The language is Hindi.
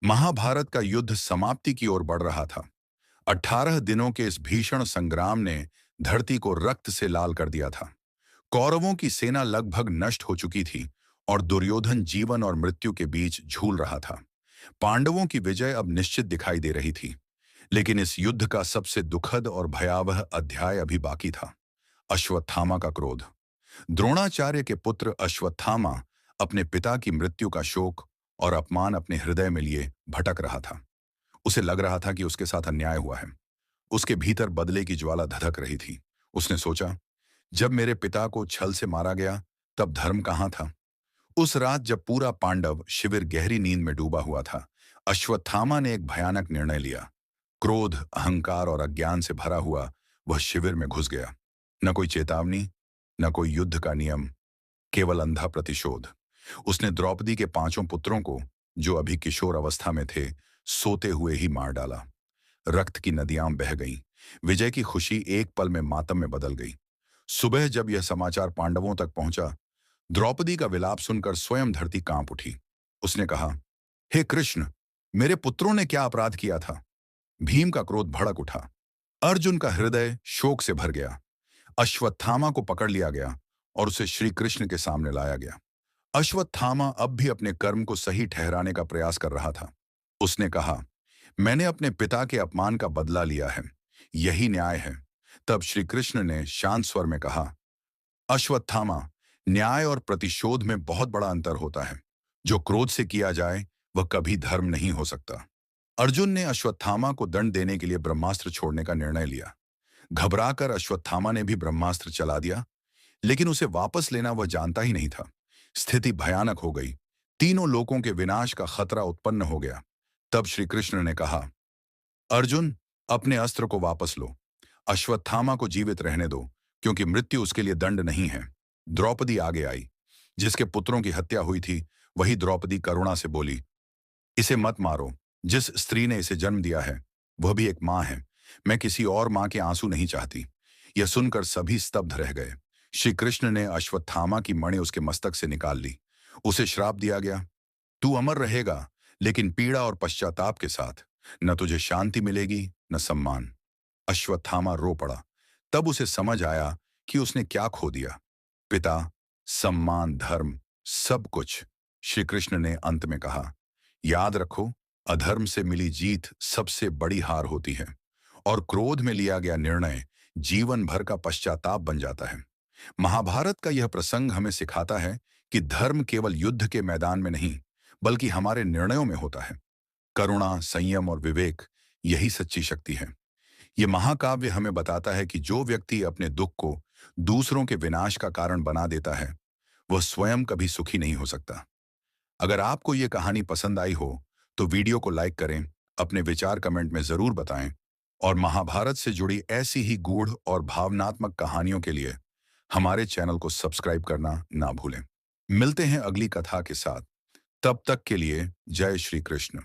महाभारत का युद्ध समाप्ति की ओर बढ़ रहा था। 18 दिनों के इस भीषण संग्राम ने धरती को रक्त से लाल कर दिया था। कौरवों की सेना लगभग नष्ट हो चुकी थी और दुर्योधन जीवन और मृत्यु के बीच झूल रहा था। पांडवों की विजय अब निश्चित दिखाई दे रही थी, लेकिन इस युद्ध का सबसे दुखद और भयावह अध्याय अभी बाकी था। अश्वत्थामा का क्रोध। द्रोणाचार्य के पुत्र अश्वत्थामा अपने पिता की मृत्यु का शोक और अपमान अपने हृदय में लिए भटक रहा था। उसे लग रहा था कि उसके साथ अन्याय हुआ है। उसके भीतर बदले की ज्वाला धधक रही थी। उसने सोचा, जब मेरे पिता को छल से मारा गया तब धर्म कहाँ था। उस रात जब पूरा पांडव शिविर गहरी नींद में डूबा हुआ था, अश्वत्थामा ने एक भयानक निर्णय लिया। क्रोध, अहंकार और अज्ञान से भरा हुआ वह शिविर में घुस गया। न कोई चेतावनी, न कोई युद्ध का नियम, केवल अंधा प्रतिशोध। उसने द्रौपदी के पांचों पुत्रों को, जो अभी किशोर अवस्था में थे, सोते हुए ही मार डाला। रक्त की नदियां बह गईं। विजय की खुशी एक पल में मातम में बदल गई। सुबह जब यह समाचार पांडवों तक पहुंचा, द्रौपदी का विलाप सुनकर स्वयं धरती कांप उठी। उसने कहा, हे कृष्ण, मेरे पुत्रों ने क्या अपराध किया था। भीम का क्रोध भड़क उठा। अर्जुन का हृदय शोक से भर गया। अश्वत्थामा को पकड़ लिया गया और उसे श्री कृष्ण के सामने लाया गया। अश्वत्थामा अब भी अपने कर्म को सही ठहराने का प्रयास कर रहा था। उसने कहा, मैंने अपने पिता के अपमान का बदला लिया है, यही न्याय है। तब श्री कृष्ण ने शांत स्वर में कहा, अश्वत्थामा, न्याय और प्रतिशोध में बहुत बड़ा अंतर होता है। जो क्रोध से किया जाए वह कभी धर्म नहीं हो सकता। अर्जुन ने अश्वत्थामा को दंड देने के लिए ब्रह्मास्त्र छोड़ने का निर्णय लिया। घबराकर अश्वत्थामा ने भी ब्रह्मास्त्र चला दिया, लेकिन उसे वापस लेना वह जानता ही नहीं था। स्थिति भयानक हो गई। तीनों लोगों के विनाश का खतरा उत्पन्न हो गया। तब श्री कृष्ण ने कहा, अर्जुन, अपने अस्त्र को वापस लो। अश्वत्थामा को जीवित रहने दो, क्योंकि मृत्यु उसके लिए दंड नहीं है। द्रौपदी आगे आई। जिसके पुत्रों की हत्या हुई थी, वही द्रौपदी करुणा से बोली, इसे मत मारो। जिस स्त्री ने इसे जन्म दिया है, वह भी एक मां है। मैं किसी और मां के आंसू नहीं चाहती। यह सुनकर सभी स्तब्ध रह गए। श्री कृष्ण ने अश्वत्थामा की मणि उसके मस्तक से निकाल ली। उसे श्राप दिया गया, तू अमर रहेगा, लेकिन पीड़ा और पश्चाताप के साथ। न तुझे शांति मिलेगी, न सम्मान। अश्वत्थामा रो पड़ा। तब उसे समझ आया कि उसने क्या खो दिया। पिता, सम्मान, धर्म, सब कुछ। श्री कृष्ण ने अंत में कहा, याद रखो, अधर्म से मिली जीत सबसे बड़ी हार होती है, और क्रोध में लिया गया निर्णय जीवन भर का पश्चाताप बन जाता है। महाभारत का यह प्रसंग हमें सिखाता है कि धर्म केवल युद्ध के मैदान में नहीं, बल्कि हमारे निर्णयों में होता है। करुणा, संयम और विवेक, यही सच्ची शक्ति है। ये महाकाव्य हमें बताता है कि जो व्यक्ति अपने दुख को दूसरों के विनाश का कारण बना देता है, वह स्वयं कभी सुखी नहीं हो सकता। अगर आपको ये कहानी पसंद आई हो, तो वीडियो को लाइक करें, अपने विचार कमेंट में जरूर बताएं, और महाभारत से जुड़ी ऐसी ही गूढ़ और भावनात्मक कहानियों के लिए हमारे चैनल को सब्सक्राइब करना ना भूलें। मिलते हैं अगली कथा के साथ। तब तक के लिए जय श्री कृष्ण।